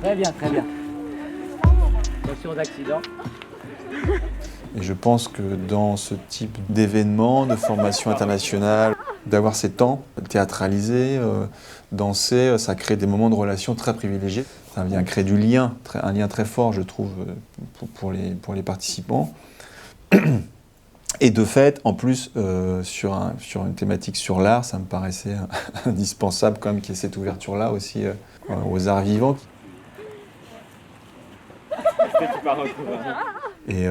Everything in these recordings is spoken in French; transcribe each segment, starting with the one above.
Très bien. Attention aux accidents. Et je pense que dans ce type d'événement, de formation internationale, d'avoir ces temps théâtralisés, danser, ça crée des moments de relation très privilégiés. Ça vient créer du lien, un lien très fort, je trouve, pour les participants. Et de fait, en plus, sur une thématique sur l'art, ça me paraissait indispensable quand même qu'il y ait cette ouverture-là aussi aux arts vivants. Et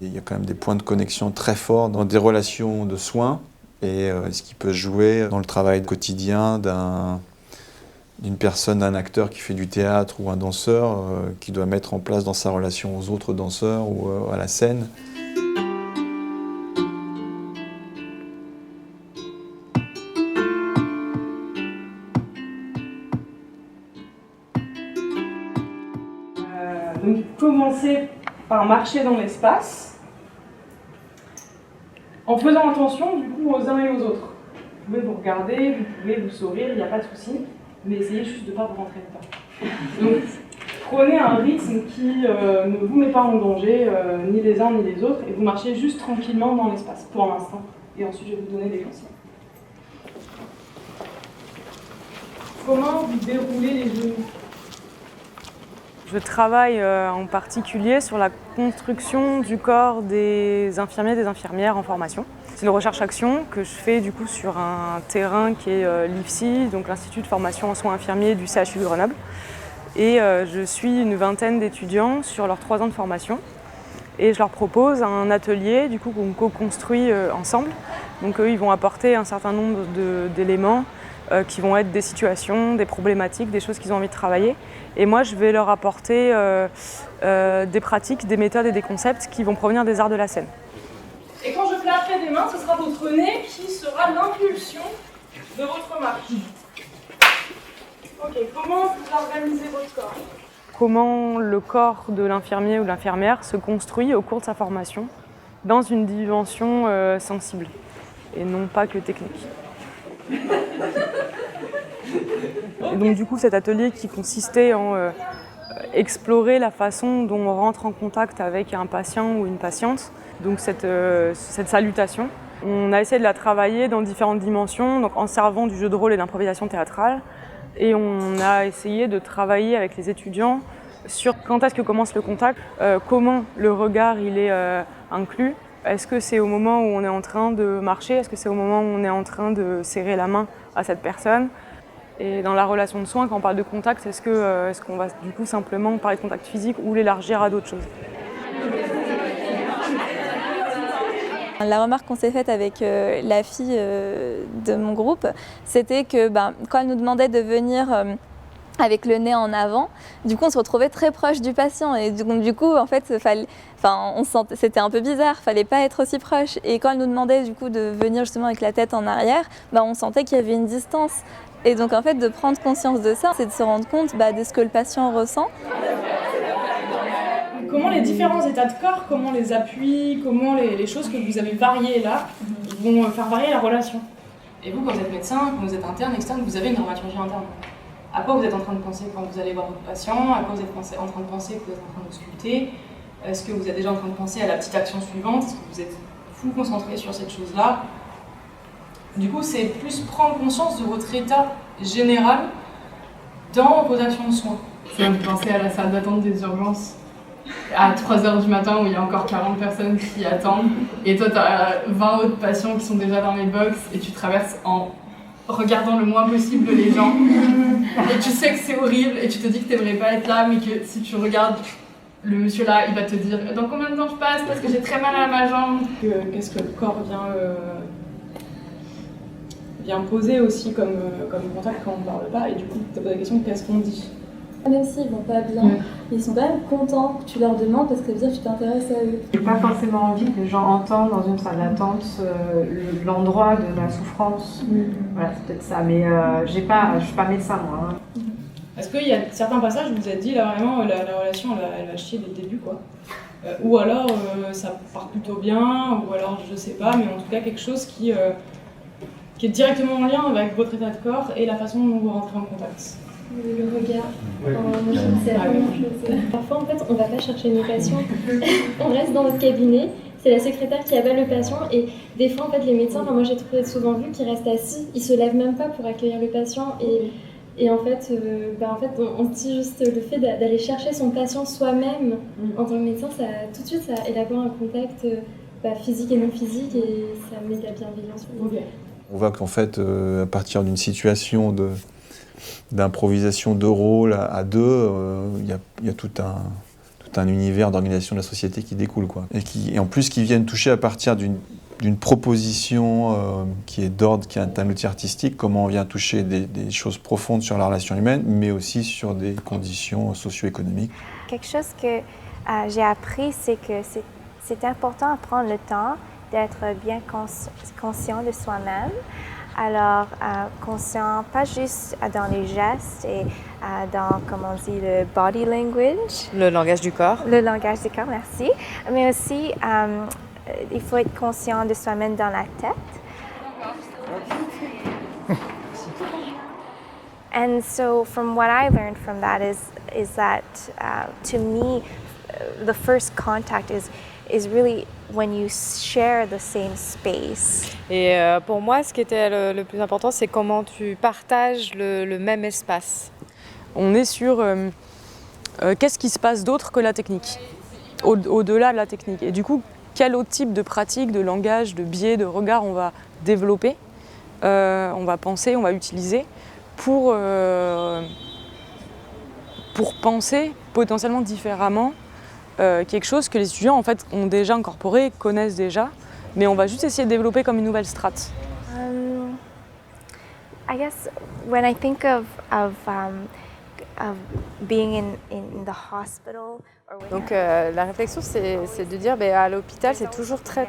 il y a quand même des points de connexion très forts dans des relations de soins et ce qui peut jouer dans le travail quotidien d'une personne, d'un acteur qui fait du théâtre ou un danseur qui doit mettre en place dans sa relation aux autres danseurs ou à la scène. Donc commencez par marcher dans l'espace en faisant attention du coup aux uns et aux autres. Vous pouvez vous regarder, vous pouvez vous sourire, il n'y a pas de souci, mais essayez juste de ne pas vous rentrer dedans. Donc prenez un rythme qui ne vous met pas en danger, ni les uns ni les autres, et vous marchez juste tranquillement dans l'espace pour l'instant. Et ensuite je vais vous donner des conseils. Comment vous déroulez les genoux ? Je travaille en particulier sur la construction du corps des infirmiers et des infirmières en formation. C'est une recherche-action que je fais du coup sur un terrain qui est l'IFSI, donc l'Institut de formation en soins infirmiers du CHU de Grenoble. Et je suis une vingtaine d'étudiants sur leurs 3 ans de formation. Et je leur propose un atelier du coup qu'on co-construit ensemble. Donc eux, ils vont apporter un certain nombre d'éléments qui vont être des situations, des problématiques, des choses qu'ils ont envie de travailler. Et moi, je vais leur apporter des pratiques, des méthodes et des concepts qui vont provenir des arts de la scène. Et quand je claquerai des mains, ce sera votre nez qui sera l'impulsion de votre marche. Ok, comment vous organisez votre corps ? Comment le corps de l'infirmier ou de l'infirmière se construit au cours de sa formation dans une dimension sensible et non pas que technique. Et donc du coup cet atelier qui consistait en explorer la façon dont on rentre en contact avec un patient ou une patiente, donc cette salutation, on a essayé de la travailler dans différentes dimensions, donc en servant du jeu de rôle et d'improvisation théâtrale, et on a essayé de travailler avec les étudiants sur quand est-ce que commence le contact, comment le regard il est inclus. Est-ce que c'est au moment où on est en train de marcher? Est-ce que c'est au moment où on est en train de serrer la main à cette personne? Et dans la relation de soins, quand on parle de contact, est-ce qu'on va du coup simplement parler de contact physique ou l'élargir à d'autres choses? La remarque qu'on s'est faite avec la fille de mon groupe, c'était que quand elle nous demandait de venir avec le nez en avant, du coup on se retrouvait très proche du patient et du coup en fait c'était un peu bizarre, fallait pas être aussi proche, et quand elle nous demandait du coup de venir justement avec la tête en arrière, on sentait qu'il y avait une distance, et donc en fait de prendre conscience de ça, c'est de se rendre compte de ce que le patient ressent. Comment les différents états de corps, comment les appuis, comment les choses que vous avez variées là vont faire varier la relation. Et vous, quand vous êtes médecin, quand vous êtes interne, externe, vous avez une dramaturgie interne. À quoi vous êtes en train de penser quand vous allez voir votre patient? À quoi vous êtes en train de penser que vous êtes en train de sculpter? Est-ce que vous êtes déjà en train de penser à la petite action suivante? Est-ce que vous êtes full concentré sur cette chose-là? Du coup, c'est plus prendre conscience de votre état général dans vos actions de soins. Ça me fait penser à la salle d'attente des urgences à 3h du matin où il y a encore 40 personnes qui attendent, et toi tu as 20 autres patients qui sont déjà dans les box et tu traverses en regardant le moins possible les gens et tu sais que c'est horrible et tu te dis que tu n'aimerais pas être là, mais que si tu regardes le monsieur là, il va te dire dans combien de temps je passe parce que j'ai très mal à ma jambe. Qu'est-ce que le corps vient poser aussi comme contact quand on ne parle pas, et du coup tu te poses la question de qu'est-ce qu'on dit. Même s'ils vont pas bien, ils sont quand même contents que tu leur demandes parce que ça veut dire que tu t'intéresses à eux. J'ai pas forcément envie que les gens entendent dans une salle d'attente l'endroit de la souffrance. Voilà, c'est peut-être ça, mais je suis pas médecin moi. Est-ce qu'il y a certains passages où vous êtes dit là vraiment la relation elle va chier dès le début quoi, ou alors ça part plutôt bien, ou alors je sais pas, mais en tout cas quelque chose qui est directement en lien avec votre état de corps et la façon dont vous rentrez en contact. Le regard. Moi, je trouve que c'est la première chose. Parfois, en fait, on ne va pas chercher nos patients. On reste dans notre cabinet. C'est la secrétaire qui appelle le patient. Et des fois, en fait, les médecins, moi, j'ai souvent vu qu'ils restent assis. Ils ne se lèvent même pas pour accueillir le patient. Et en fait, on se dit juste le fait d'aller chercher son patient soi-même en tant que médecin, tout de suite, ça élabore un contact physique et non physique. Et ça met de la bienveillance. On voit qu'en fait, à partir d'une situation d'improvisation de rôle à deux, il y a tout un univers d'organisation de la société qui découle, quoi. Et en plus qui viennent toucher à partir d'une proposition qui est d'ordre, qui est un outil artistique, comment on vient toucher des choses profondes sur la relation humaine, mais aussi sur des conditions socio-économiques. Quelque chose que j'ai appris, c'est que c'est important de prendre le temps d'être bien conscient de soi-même. Alors, conscient, pas juste dans les gestes et dans, comme on dit, le body language. Le langage du corps. Le langage du corps, merci. Mais aussi, il faut être conscient de soi-même dans la tête. And so, from what I learned from that is that, to me, the first contact is really when you share the same space. Et pour moi, ce qui était le plus important, c'est comment tu partages le même espace. On est sur qu'est-ce qui se passe d'autre que la technique, au-delà de la technique. Et du coup, quel autre type de pratique, de langage, de biais, de regard on va développer, on va penser, on va utiliser pour penser potentiellement différemment quelque chose que les étudiants en fait ont déjà incorporé, connaissent déjà, mais on va juste essayer de développer comme une nouvelle strate. I guess when I think of being in the hospital. Donc la réflexion c'est de dire à l'hôpital c'est toujours très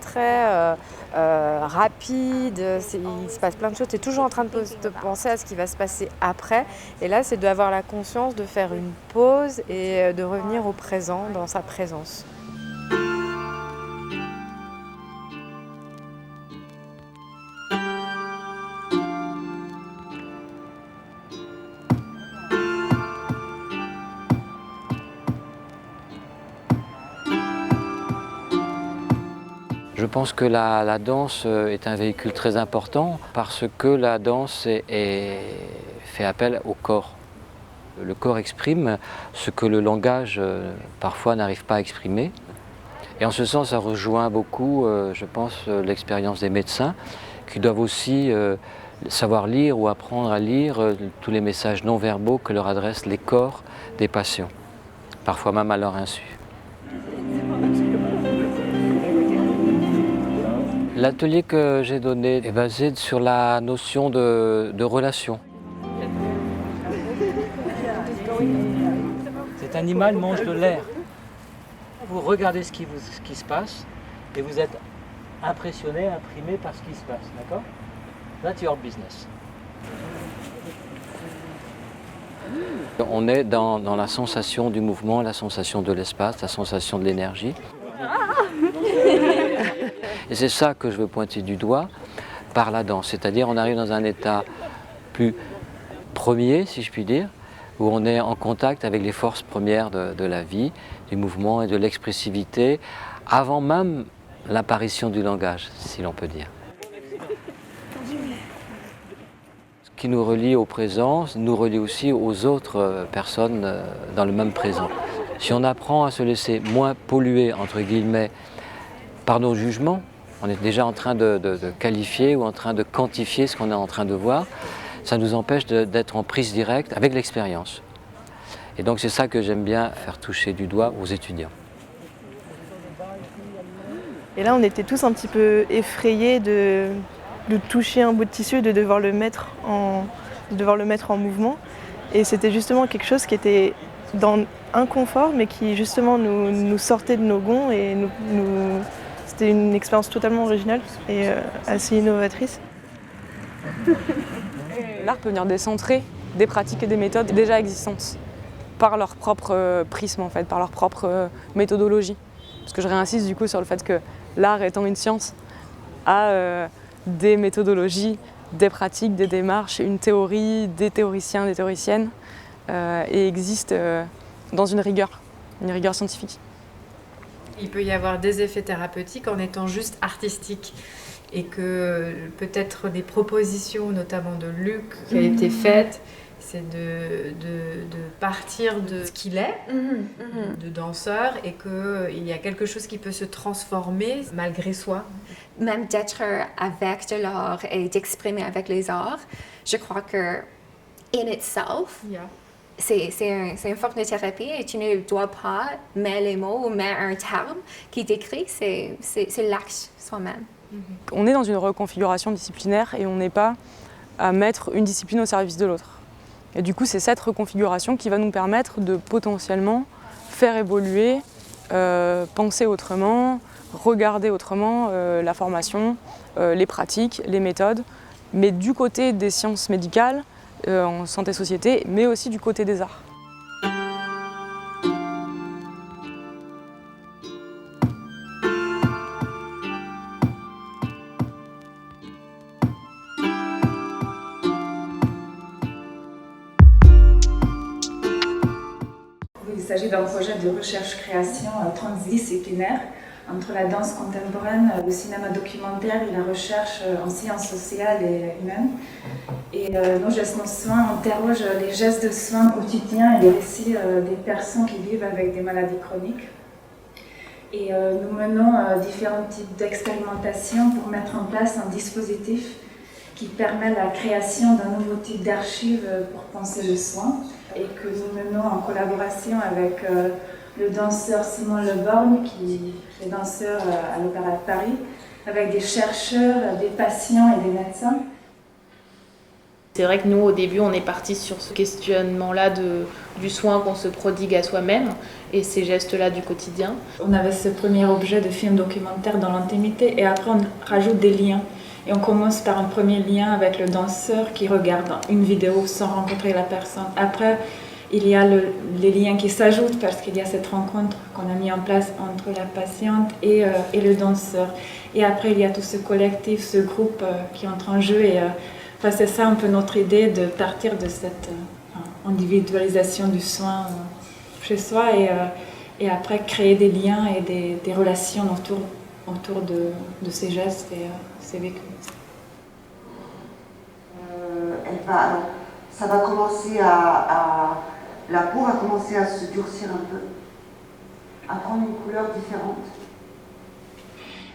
rapide, il se passe plein de choses, tu es toujours en train de penser à ce qui va se passer après, et là c'est d'avoir la conscience de faire une pause et de revenir au présent, dans sa présence. Je pense que la danse est un véhicule très important parce que la danse fait appel au corps. Le corps exprime ce que le langage parfois n'arrive pas à exprimer. Et en ce sens, ça rejoint beaucoup, je pense, l'expérience des médecins qui doivent aussi savoir lire ou apprendre à lire tous les messages non verbaux que leur adressent les corps des patients, parfois même à leur insu. L'atelier que j'ai donné est basé sur la notion de relation. Cet animal mange de l'air. Vous regardez ce qui se passe et vous êtes impressionné, imprimé par ce qui se passe, d'accord? That's your business. On est dans la sensation du mouvement, la sensation de l'espace, la sensation de l'énergie. Et c'est ça que je veux pointer du doigt par la danse, c'est-à-dire on arrive dans un état plus premier, si je puis dire, où on est en contact avec les forces premières de la vie, du mouvement et de l'expressivité, avant même l'apparition du langage, si l'on peut dire. Ce qui nous relie au présent nous relie aussi aux autres personnes dans le même présent. Si on apprend à se laisser moins polluer, entre guillemets, par nos jugements, on est déjà en train de qualifier ou en train de quantifier ce qu'on est en train de voir, ça nous empêche d'être en prise directe avec l'expérience. Et donc c'est ça que j'aime bien faire toucher du doigt aux étudiants. Et là on était tous un petit peu effrayés de toucher un bout de tissu et de devoir le mettre en mouvement. Et c'était justement quelque chose qui était dans un confort mais qui justement nous sortait de nos gonds et c'était une expérience totalement originale et assez innovatrice. L'art peut venir décentrer des pratiques et des méthodes déjà existantes par leur propre prisme en fait, par leur propre méthodologie. Parce que je réinsiste du coup sur le fait que l'art étant une science a des méthodologies, des pratiques, des démarches, une théorie, des théoriciens, des théoriciennes et existe dans une rigueur scientifique. Il peut y avoir des effets thérapeutiques en étant juste artistique et que peut-être des propositions, notamment de Luc, qui a été faite, c'est de partir de ce qu'il est, de danseur, et qu'il y a quelque chose qui peut se transformer malgré soi. Même d'être avec de l'art et d'exprimer avec les arts, je crois que in itself, c'est une forme de thérapie et tu ne dois pas mettre les mots ou mettre un terme qui décrit, c'est l'acte soi-même. On est dans une reconfiguration disciplinaire et on n'est pas à mettre une discipline au service de l'autre. Et du coup, c'est cette reconfiguration qui va nous permettre de potentiellement faire évoluer, penser autrement, regarder autrement la formation, les pratiques, les méthodes, mais du côté des sciences médicales, en santé-société, mais aussi du côté des arts. Il s'agit d'un projet de recherche-création transdisciplinaire entre la danse contemporaine, le cinéma documentaire et la recherche en sciences sociales et humaines. Et nos gestes de soins interrogent les gestes de soins quotidiens et les récits des personnes qui vivent avec des maladies chroniques. Et nous menons différents types d'expérimentations pour mettre en place un dispositif qui permet la création d'un nouveau type d'archives pour penser le soin et que nous menons en collaboration avec le danseur Simon Leborgne, qui est danseur à l'Opéra de Paris, avec des chercheurs, des patients et des médecins. C'est vrai que nous, au début, on est parti sur ce questionnement-là du soin qu'on se prodigue à soi-même et ces gestes-là du quotidien. On avait ce premier objet de film documentaire dans l'intimité et après on rajoute des liens. Et on commence par un premier lien avec le danseur qui regarde une vidéo sans rencontrer la personne. Après, il y a les liens qui s'ajoutent parce qu'il y a cette rencontre qu'on a mis en place entre la patiente et le danseur. Et après, il y a tout ce collectif, ce groupe qui entre en jeu. Et c'est ça un peu notre idée de partir de cette individualisation du soin chez soi et après créer des liens et des relations autour de ces gestes et ces vécus. Alors, ça va commencer la peau va commencer à se durcir un peu, à prendre une couleur différente.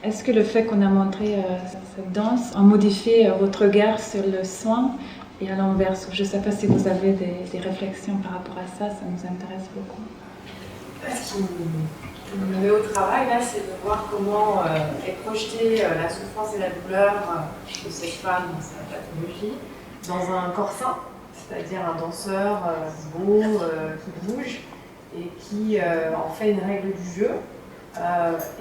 Est-ce que le fait qu'on a montré cette danse a modifié votre regard sur le soin et à l'inverse? Je ne sais pas si vous avez des réflexions par rapport à ça, ça nous intéresse beaucoup. Ce qui me met au travail, là, c'est de voir comment est projetée la souffrance et la douleur de cette femme dans sa pathologie dans un corps sain, c'est-à-dire un danseur beau, qui bouge et qui en fait une règle du jeu.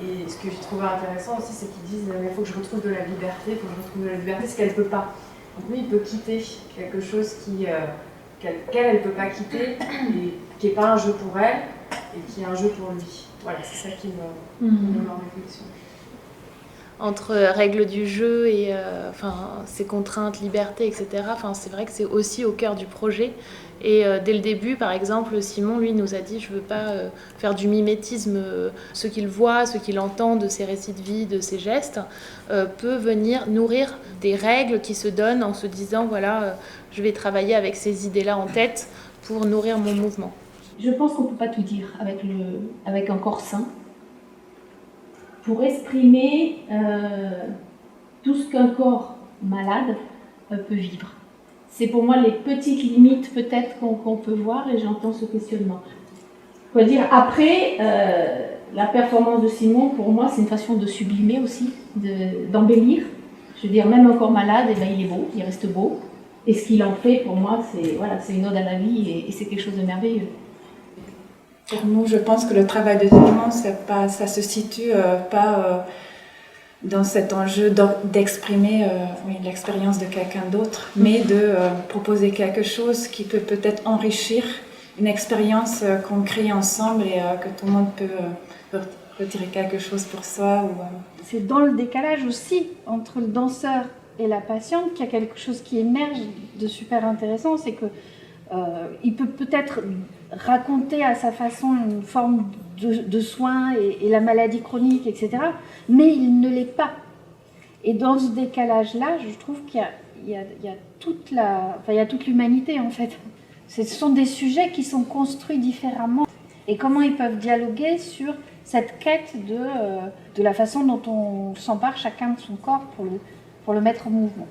Et ce que j'ai trouvé intéressant aussi, c'est qu'ils disent il faut que je retrouve de la liberté, il faut que je retrouve de la liberté, ce qu'elle ne peut pas. Donc lui, il peut quitter quelque chose qu'elle ne peut pas quitter, et qui n'est pas un jeu pour elle, et qui est un jeu pour lui. Voilà, c'est ça qui me met en réflexion. Entre règles du jeu et ces contraintes, liberté, etc., c'est vrai que c'est aussi au cœur du projet. Et dès le début, par exemple, Simon, lui, nous a dit « je ne veux pas faire du mimétisme. Ce qu'il voit, ce qu'il entend de ses récits de vie, de ses gestes, peut venir nourrir des règles qui se donnent en se disant « voilà, je vais travailler avec ces idées-là en tête pour nourrir mon mouvement ». Je pense qu'on ne peut pas tout dire avec un corps sain pour exprimer tout ce qu'un corps malade peut vivre. C'est pour moi les petites limites peut-être qu'on peut voir et j'entends ce questionnement. Faut dire, après, la performance de Simon, pour moi, c'est une façon de sublimer aussi, d'embellir. Je veux dire, même un corps malade, il est beau, il reste beau. Et ce qu'il en fait, pour moi, c'est une ode à la vie et c'est quelque chose de merveilleux. Pour nous, je pense que le travail de Simon, ça se situe pas dans cet enjeu d'exprimer l'expérience de quelqu'un d'autre, mais de proposer quelque chose qui peut peut-être enrichir une expérience qu'on crée ensemble et que tout le monde peut retirer quelque chose pour soi. C'est dans le décalage aussi entre le danseur et la patiente qu'il y a quelque chose qui émerge de super intéressant, c'est que Il peut peut-être raconter à sa façon une forme de soin et la maladie chronique, etc. Mais il ne l'est pas. Et dans ce décalage-là, je trouve qu'il y a toute l'humanité, en fait. Ce sont des sujets qui sont construits différemment. Et comment ils peuvent dialoguer sur cette quête de la façon dont on s'empare chacun de son corps pour le mettre en mouvement.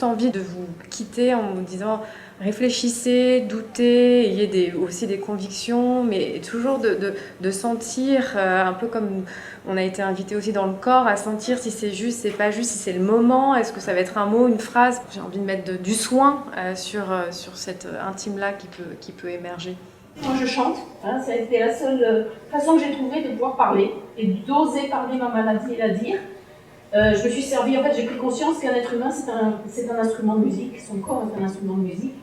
Envie de vous quitter en vous disant réfléchissez, doutez, ayez aussi des convictions, mais toujours de sentir, un peu comme on a été invité aussi dans le corps, à sentir si c'est juste, c'est pas juste, si c'est le moment, est-ce que ça va être un mot, une phrase. J'ai envie de mettre du soin sur cet intime-là qui peut émerger. Moi je chante, hein, ça a été la seule façon que j'ai trouvée de pouvoir parler et d'oser parler ma maladie et la dire. Je me suis servi, en fait, j'ai pris conscience qu'un être humain, c'est un instrument de musique, son corps est un instrument de musique.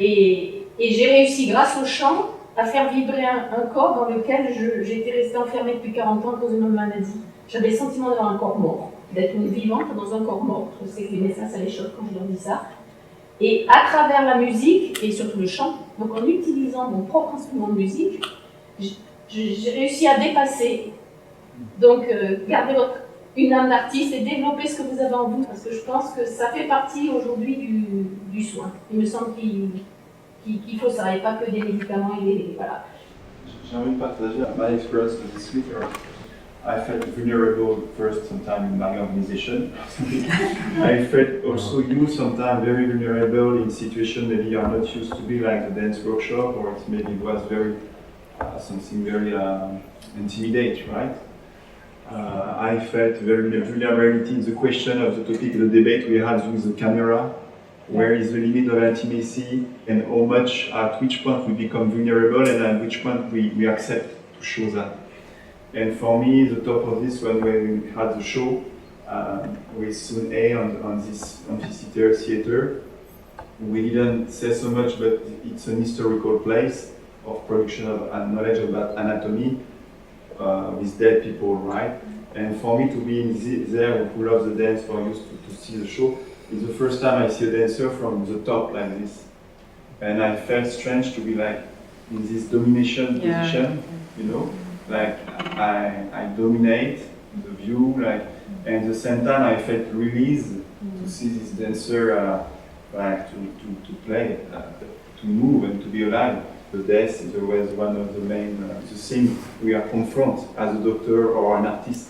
Et j'ai réussi, grâce au chant, à faire vibrer un corps dans lequel j'étais restée enfermée depuis 40 ans à cause de ma maladie. J'avais le sentiment d'avoir un corps mort, d'être une vivante dans un corps mort. Je sais que les médecins, ça les choque quand je leur dis ça. Et à travers la musique, et surtout le chant, donc en utilisant mon propre instrument de musique, j'ai réussi à dépasser. Donc, gardez une âme d'artiste et développer ce que vous avez en vous, parce que je pense que ça fait partie aujourd'hui du soin. Il me semble qu'il faut ça, et pas que des médicaments et des... Voilà. J'ai envie de partager my experience with this week. I felt vulnerable first sometime in my organization. I felt also you sometimes very vulnerable in situations maybe you are not used to be, like the dance workshop, or it maybe was very something very intimidating, right? I felt very vulnerability in the question of the topic, the debate we had with the camera. Where is the limit of intimacy, and how much, at which point we become vulnerable, and at which point we accept to show that. And for me, the top of this, when we had the show with Sun A on this theater, we didn't say so much, but it's an historical place of production of knowledge about anatomy with dead people, right? And for me to be there, who loves the dance, for you to see the show, it's the first time I see a dancer from the top like this. And I felt strange to be like in this domination position, you know? Like I dominate the view, like, and at the same time I felt released to see this dancer like to play, to move and to be alive. The death is always one of the main the things we are confronted as a doctor or an artist.